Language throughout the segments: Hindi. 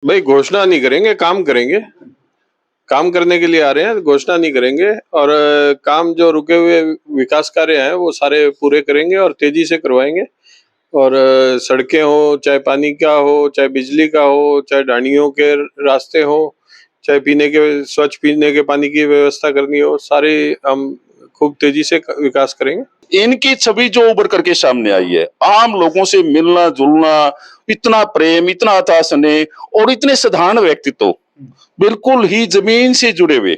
भाई घोषणा नहीं करेंगे, काम करेंगे। काम करने के लिए आ रहे हैं, घोषणा नहीं करेंगे। और काम जो रुके हुए विकास कार्य हैं वो सारे पूरे करेंगे और तेजी से करवाएंगे। और सड़कें हो, चाहे पानी का हो, चाहे बिजली का हो, चाहे ढाणियों के रास्ते हो, चाहे स्वच्छ पीने के पानी की व्यवस्था करनी हो, सारे हम खूब तेजी से विकास करेंगे। इनकी छवि जो उभर करके सामने आई है, आम लोगों से मिलना जुलना, इतना प्रेम, इतना अथाह स्नेह और इतने साधारण व्यक्तित्व, बिल्कुल ही जमीन से जुड़े हुए।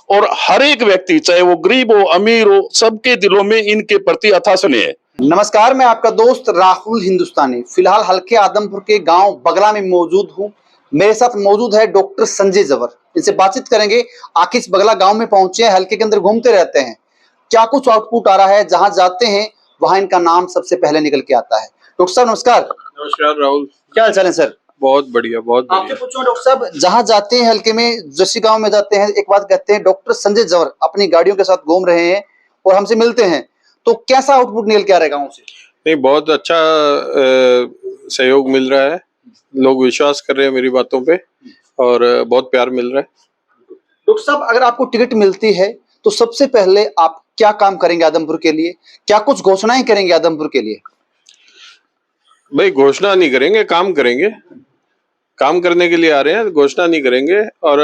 और हर एक व्यक्ति, चाहे वो गरीब हो अमीर हो, सबके दिलों में इनके प्रति अथाह स्नेह है। नमस्कार, मैं आपका दोस्त राहुल हिंदुस्तानी फिलहाल हल्के आदमपुर के गांव बगला में मौजूद हूं। मेरे साथ मौजूद है डॉक्टर संजय जवर। इनसे बातचीत करेंगे। आखिर इस बगला गांव में पहुंचे हैं, हल्के के अंदर घूमते रहते हैं, क्या कुछ आउटपुट आ रहा है, जहां जाते हैं वहां इनका नाम सबसे पहले निकल के आता है। डॉक्टर साहब नमस्कार। नमस्कार राहुल, क्या हाल चाल है सर? बहुत बढ़िया, बहुत आपसे बढ़िया। पूछूं डॉक्टर साहब, जहां जाते हैं हल्के में, जर्सी गांव में जाते हैं, एक बात कहते हैं डॉक्टर संजय जवर अपनी गाड़ियों के साथ घूम रहे हैं और हमसे मिलते हैं, तो कैसा आउटपुट निकल के आ रहा है गाँव से? नहीं, बहुत अच्छा सहयोग मिल रहा है। लोग विश्वास कर रहे हैं मेरी बातों पे और बहुत प्यार मिल रहा है। डॉक्टर साहब, अगर आपको टिकट मिलती है तो सबसे पहले आप क्या काम करेंगे आदमपुर के लिए? क्या कुछ घोषणाएं करेंगे आदमपुर के लिए? भाई घोषणा नहीं करेंगे, काम करेंगे। काम करने के लिए आ रहे हैं, घोषणा नहीं करेंगे। और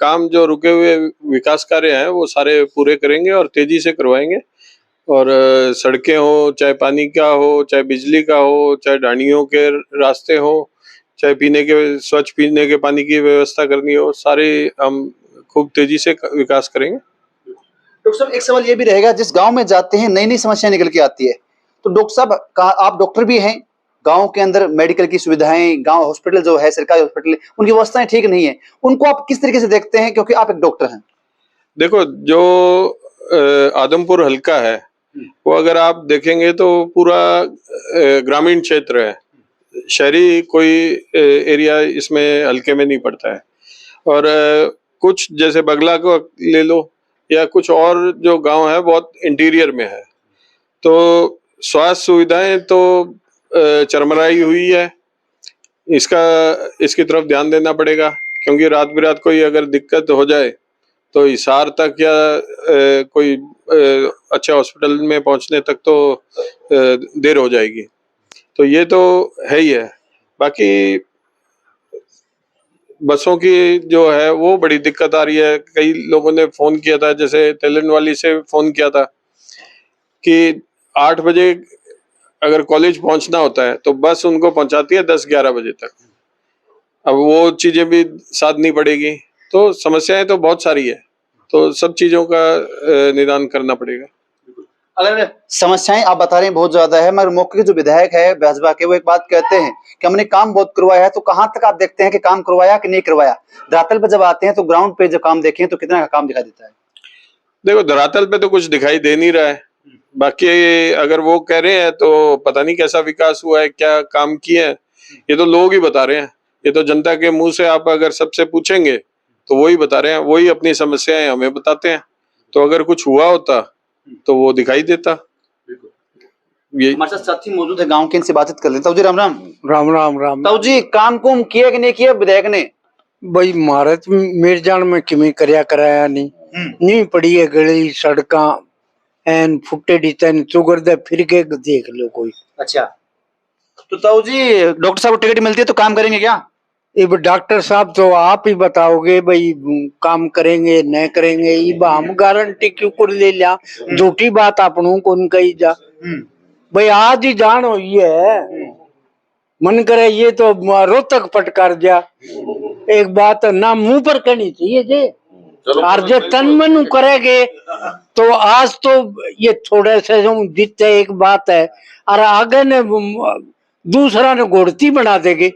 काम जो रुके हुए विकास कार्य हैं वो सारे पूरे करेंगे और तेजी से करवाएंगे। और सड़कें हो, चाहे पानी का हो, चाहे बिजली का हो, चाहे ढाणियों के रास्ते हो, चाहे स्वच्छ पीने के पानी की व्यवस्था करनी हो, सारे हम खूब तेजी से विकास करेंगे। डॉक्टर साहब, एक सवाल ये भी रहेगा, जिस गांव में जाते हैं नई नई समस्या निकल के आती है, तो डॉक्टर साहब आप डॉक्टर भी हैं, गांव के अंदर मेडिकल की सुविधाएं, गांव हॉस्पिटल जो है सरकारी हॉस्पिटल, उनकी व्यवस्थाएं ठीक नहीं है, उनको आप किस तरीके से देखते हैं, क्योंकि आप एक डॉक्टर हैं? देखो, जो आदमपुर हल्का है वो अगर आप देखेंगे तो पूरा ग्रामीण क्षेत्र है। शहरी कोई एरिया इसमें हल्के में नहीं पड़ता है। और कुछ जैसे बगला को ले लो या कुछ और जो गांव है बहुत इंटीरियर में है, तो स्वास्थ्य सुविधाएं तो चरमराई हुई है। इसकी तरफ ध्यान देना पड़ेगा, क्योंकि रात बिरात कोई अगर दिक्कत हो जाए तो हिसार तक या कोई अच्छे हॉस्पिटल में पहुंचने तक तो देर हो जाएगी। तो ये तो है ही है। बाकी बसों की जो है वो बड़ी दिक्कत आ रही है। कई लोगों ने फोन किया था, जैसे तेलन वाली से फोन किया था कि 8 बजे अगर कॉलेज पहुंचना होता है तो बस उनको पहुंचाती है 10-11 बजे तक। अब वो चीजें भी साधनी पड़ेगी, तो समस्याएं तो बहुत सारी है। तो सब चीजों का निदान करना पड़ेगा। अगर समस्याएं आप बता रहे हैं बहुत ज्यादा है, मगर मौके के जो विधायक है भाजपा के, वो एक बात कहते हैं कि हमने काम बहुत करवाया है, तो कहां तक आप देखते हैं कि काम करवाया कि नहीं करवाया? धरातल पर जब आते हैं तो ग्राउंड पे जब काम देखें तो कितना का काम दिखाई देता है? देखो, धरातल पे तो कुछ दिखाई दे नहीं रहा है। बाकी अगर वो कह रहे हैं तो पता नहीं कैसा विकास हुआ है, क्या काम किए हैं, ये तो लोग ही बता रहे हैं। ये तो जनता के मुंह से आप अगर सबसे पूछेंगे तो वही बता रहे हैं, वही अपनी समस्याएं हमें बताते हैं। तो अगर कुछ हुआ होता तो वो दिखाई देता। ये हमारे साथ साथी मौजूद है गांव के, इनसे बातचीत कर लेता हूँ। जी राम राम। राम राम राम। ताऊ जी, काम कुम किया कि नहीं किया विधायक ने? भाई महाराज मेरे जान में किमें करया कराया नहीं पड़ी है गली सड़का एन फुटे डिजाइन चुगर दे फिर के देख लो कोई। अच्छा, तो ताऊ जी डॉक्टर साहब को टिकट मिलती है तो काम करेंगे क्या? अब डॉक्टर साहब तो आप ही बताओगे भाई, काम करेंगे न करेंगे, इब हम गारंटी क्यों कर ले लिया? झूठी बात आपनों को कही जा। भाई आज ही जान हुई है, मन करे ये तो रोहतक फटकार दिया। एक बात ना मुंह पर कहनी चाहिए जे, और जो तन मन करेंगे तो आज तो ये थोड़े से जीतते एक बात है, और आगे ने दूसरा ने घोड़ती बना देंगे।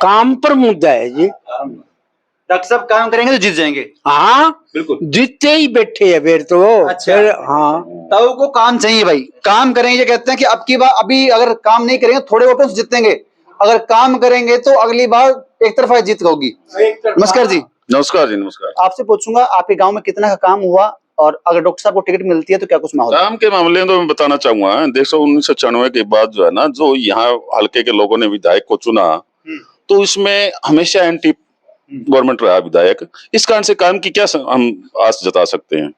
काम पर मुद्दा है जी। डॉक्टर साहब काम करेंगे तो जीत जाएंगे? हाँ बिल्कुल, जीतते ही बैठे है फिर तो। अच्छा। फिर हाँ, ताऊ को काम चाहिए भाई, काम करेंगे। ये कहते हैं कि अब की बार अभी अगर काम नहीं करेंगे थोड़े वोटों से जीतेंगे, अगर काम करेंगे तो अगली बार एक तरफा जीत होगी। नमस्कार जी। नमस्कार जी, नमस्कार। आपसे पूछूंगा, आपके गांव में कितना का काम हुआ, और अगर डॉक्टर साहब को टिकट मिलती है तो क्या कुछ माहौल? काम के मामले में तो मैं बताना चाहूंगा, देखो 1996 के बाद जो है ना, जो यहाँ हल्के के लोगों ने विधायक को चुना, तो इसमें हमेशा एंटी गवर्नमेंट रहा विधायक। इस कारण से काम की क्या हम आस जता सकते हैं।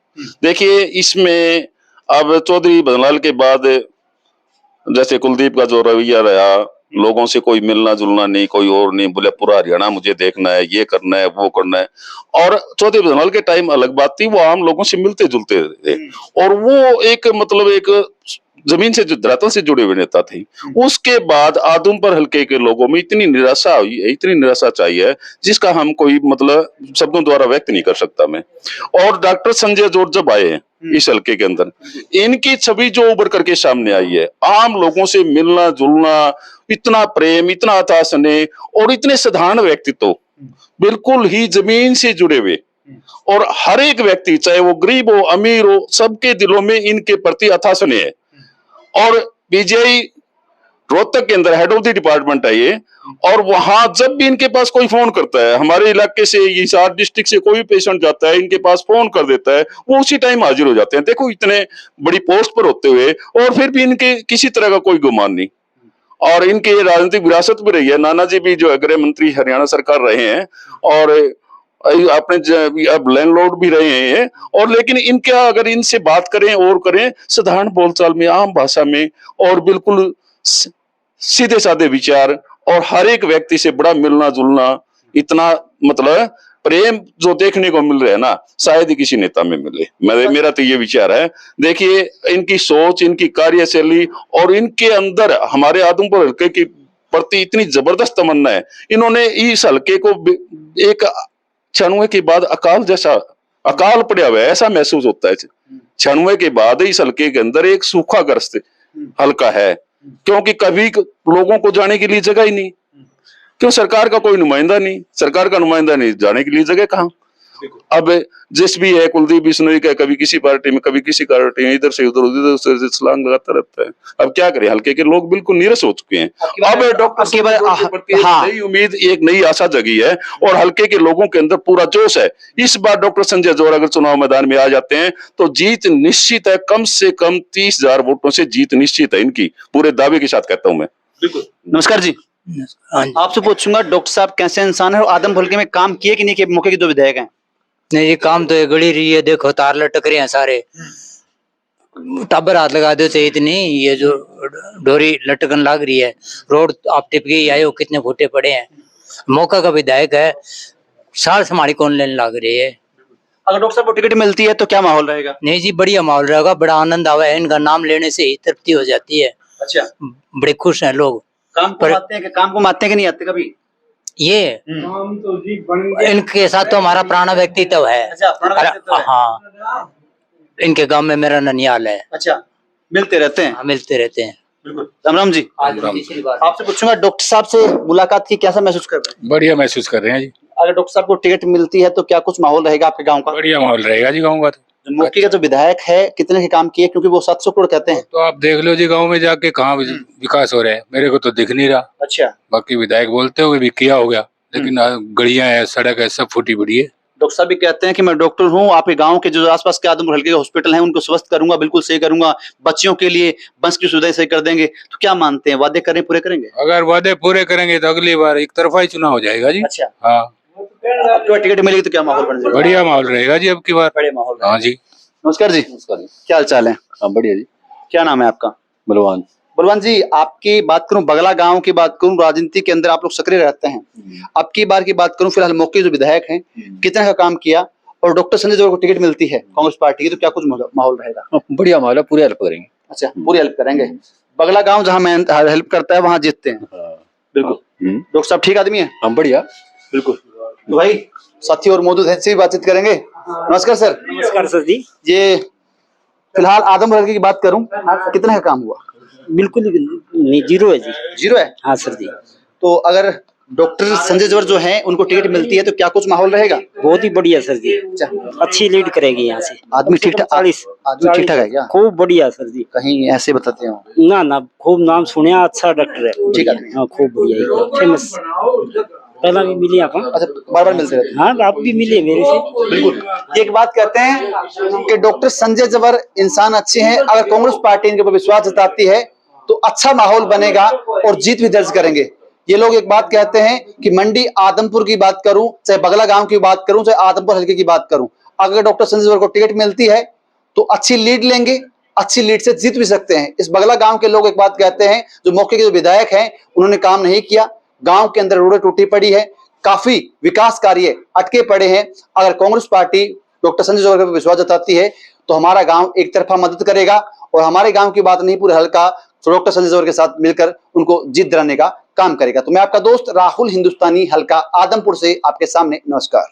देखिए इसमें अब चौधरी भजनलाल के बाद जैसे कुलदीप का जो रवैया रहा, लोगों से कोई मिलना जुलना नहीं, कोई और नहीं, बोले पूरा हरियाणा मुझे देखना है, ये करना है, वो करना है। और चौधरी भजनलाल के टाइम अलग बात थी, वो आम लोगों से मिलते जुलते थे और वो एक मतलब एक जमीन से धरातल से जुड़े हुए नेता थे। उसके बाद आदमपुर हल्के के लोगों में इतनी निराशा हुई, इतनी निराशा चाहिए जिसका हम कोई मतलब शब्दों द्वारा व्यक्त नहीं कर सकता मैं। और डॉक्टर संजय जोर जब आए इस हल्के के अंदर, इनकी छवि जो उभर करके सामने आई है, आम लोगों से मिलना जुलना, इतना प्रेम, इतना अथाह स्नेह और इतने साधारण व्यक्तित्व, बिल्कुल ही जमीन से जुड़े हुए। और हर एक व्यक्ति चाहे वो गरीब हो अमीर हो, सबके दिलों में इनके प्रति अथाह स्नेह है। और पीजीआई रोहतक के अंदर हेड ऑफ द डिपार्टमेंट है ये, और वहां जब भी इनके पास कोई फोन करता है, हमारे इलाके से हिसार डिस्ट्रिक्ट से कोई पेशेंट जाता है, इनके पास फोन कर देता है, वो उसी टाइम हाजिर हो जाते हैं। देखो इतने बड़ी पोस्ट पर होते हुए और फिर भी इनके किसी तरह का कोई गुमान नहीं। और इनकी राजनीतिक विरासत भी रही है। नाना जी भी जो है गृह मंत्री हरियाणा सरकार रहे हैं और अपने अब लैंडलॉर्ड भी रहे हैं। और लेकिन इनका अगर इनसे बात करें और करें साधारण बोलचाल में, आम भाषा में, और बिल्कुल सीधे साधे विचार, और हर एक व्यक्ति से बड़ा मिलना जुलना, इतना मतलब प्रेम जो देखने को मिल रहा है ना, शायद ही किसी नेता में मिले। मेरा तो ये विचार है। देखिए इनकी सोच, इनकी कार्यशैली और इनके अंदर हमारे आदमपुर हल्के की प्रति इतनी जबरदस्त तमन्ना है। इन्होंने इस हल्के को एक 96 के बाद अकाल जैसा अकाल पड़ा हुआ है ऐसा महसूस होता है। 96 के बाद इस हल्के के अंदर एक सूखाग्रस्त हल्का है, क्योंकि कभी लोगों को जाने के लिए जगह ही नहीं, क्यों सरकार का कोई नुमाइंदा नहीं, सरकार का नुमाइंदा नहीं, जाने के लिए जगह कहाँ। अब जिस भी है कुलदीप बिश्नोई का, कभी किसी पार्टी में, कभी किसी पार्टी में, इधर से उधर से छलांग लगाता रहता है। अब क्या करें, हल्के के लोग बिल्कुल नीरस हो चुके हैं। अब डॉक्टर नई उम्मीद, एक नई आशा जगी है और हल्के के लोगों के अंदर पूरा जोश है। इस बार डॉक्टर संजय जोर अगर चुनाव मैदान में आ जाते हैं तो जीत निश्चित है, कम से कम 30,000 वोटों से जीत निश्चित है इनकी, पूरे दावे के साथ कहता हूं मैं। बिल्कुल। नमस्कार जी, आपसे पूछूंगा डॉक्टर साहब कैसे इंसान है और आदमपुर हल्के में काम किए कि नहीं किए, मौके के दो विधायक हैं। नहीं ये काम तो ये गड़ी रही है, देखो तार लटक रहे हैं सारे, टाबर हाथ लगा देते इतनी, ये जो डोरी लटकन लग रही है, रोड आप टिप गई आए हो, कितने फूटे पड़े हैं। मौका का विधायक है, साल हमारी कौन लेने लग रही है। अगर डॉक्टर साहब को टिकट मिलती है तो क्या माहौल रहेगा? नहीं जी बढ़िया माहौल रहेगा, बड़ा आनंद आवा है, इनका नाम लेने से ही तृप्ति हो जाती है। अच्छा, बड़े खुश हैं लोग। काम को आते हैं कि काम को मानते हैं कि नहीं आते कभी? ये इनके साथ तो हमारा पुराना व्यक्तित्व है। अच्छा, पुराना व्यक्तित्व है। हाँ, इनके गांव में मेरा ननियाल है। अच्छा, मिलते रहते हैं? हाँ, मिलते रहते हैं। बिल्कुल। राम राम जी। आपसे पूछूंगा डॉक्टर साहब से मुलाकात की, कैसा महसूस कर रहे हैं? बढ़िया महसूस कर रहे हैं जी। अगर डॉक्टर साहब को टिकट मिलती है तो क्या कुछ माहौल रहेगा आपके गांव का? बढ़िया माहौल रहेगा जी गाँव का। तो मौके का जो विधायक है कितने के काम किए, क्योंकि वो 700 करोड़ कहते हैं। तो आप देख लो जी गांव में जाके कहाँ विकास हो रहा है, मेरे को तो दिख नहीं रहा। अच्छा, बाकी विधायक बोलते हो भी किया हो गया, लेकिन गलियां है, सड़क है, सब फूटी पड़ी है। डॉक्टर साहब भी कहते हैं कि मैं डॉक्टर हूं, आपके गांव के जो आसपास के आदमपुर हल्के के हॉस्पिटल हैं उनको स्वस्थ करूंगा, बिल्कुल सही करूंगा, बच्चियों के लिए बस की सुविधा सही कर देंगे। तो क्या मानते हैं, वादे करें पूरे करेंगे? अगर वादे पूरे करेंगे तो अगली बार एक तरफा ही चुनाव हो जाएगा जी। अच्छा, हाँ, आपको टिकट मिलेगी तो क्या माहौल बन जाएगा? बढ़िया माहौल रहेगा जी अब की बार। बड़े माहौल। हाँ जी। नमस्कार जी। नमस्कार। क्या हाल चाल है? हाँ बढ़िया जी। क्या नाम है आपका? बलवान। बलवान जी, आपकी बात करूं, बगला गांव की बात करूं, राजनीति के अंदर आप लोग सक्रिय रहते हैं। अब की बार की बात करूं, फिलहाल मौके जो विधायक हैं कितने का काम किया, और डॉक्टर संजय जोर को टिकट मिलती है कांग्रेस पार्टी की, तो क्या कुछ माहौल रहेगा? बढ़िया माहौल है, पूरी हेल्प करेंगे। अच्छा, पूरी हेल्प करेंगे। बगला गांव जहां मैं हेल्प करता है वहां जीतते हैं। बिल्कुल। डॉक्टर साहब ठीक आदमी है? हम बढ़िया। बिल्कुल। तो भाई साथी और मौजूद है, इससे भी बातचीत करेंगे। नमस्कार सर। नमस्कार सर जी। ये फिलहाल आदमपुर हल्के की बात करूं, कितने का काम हुआ? बिल्कुल नहीं, जीरो है जी। जीरो है? हाँ सर जी। तो अगर डॉक्टर संजय जोर जो हैं उनको टिकट मिलती है तो क्या कुछ माहौल रहेगा? बहुत ही बढ़िया सर जी, अच्छी लीड करेगी यहाँ से। आदमी ठीक ठाक? 40 आदमी ठीक ठाक है क्या? खूब बढ़िया सर जी। कहीं ऐसे बताते हो? ना ना, खूब नाम सुने, अच्छा डॉक्टर है। ठीक आदमी। हाँ खूब बढ़िया, फेमस। पहला भी मिली आप? अच्छा, बार बार मिलते रहते हैं? हाँ, आप भी मिले मेरे से। बिल्कुल। एक बात कहते हैं कि डॉक्टर संजय जबर इंसान अच्छे हैं, अगर कांग्रेस पार्टी इनके ऊपर विश्वास जताती है तो अच्छा माहौल बनेगा और जीत भी दर्ज करेंगे। ये लोग एक बात कहते हैं कि मंडी आदमपुर की बात करूं, चाहे बगला गांव की बात करूं, चाहे आदमपुर हल्के की बात करूं, अगर डॉक्टर संजय जवर को टिकट मिलती है तो अच्छी लीड लेंगे, अच्छी लीड से जीत भी सकते हैं। इस बगला गांव के लोग एक बात कहते हैं, जो मौके के जो विधायक हैं उन्होंने काम नहीं किया, गांव के अंदर रोडें टूटी पड़ी है, काफी विकास कार्य अटके पड़े हैं। अगर कांग्रेस पार्टी डॉक्टर संजय जवर पर विश्वास जताती है तो हमारा गांव एक तरफा मदद करेगा, और हमारे गांव की बात नहीं पूरे हल्का तो डॉक्टर संजय जवर के साथ मिलकर उनको जीत दिलाने का काम करेगा। तो मैं आपका दोस्त राहुल हिंदुस्तानी, हल्का आदमपुर से आपके सामने। नमस्कार।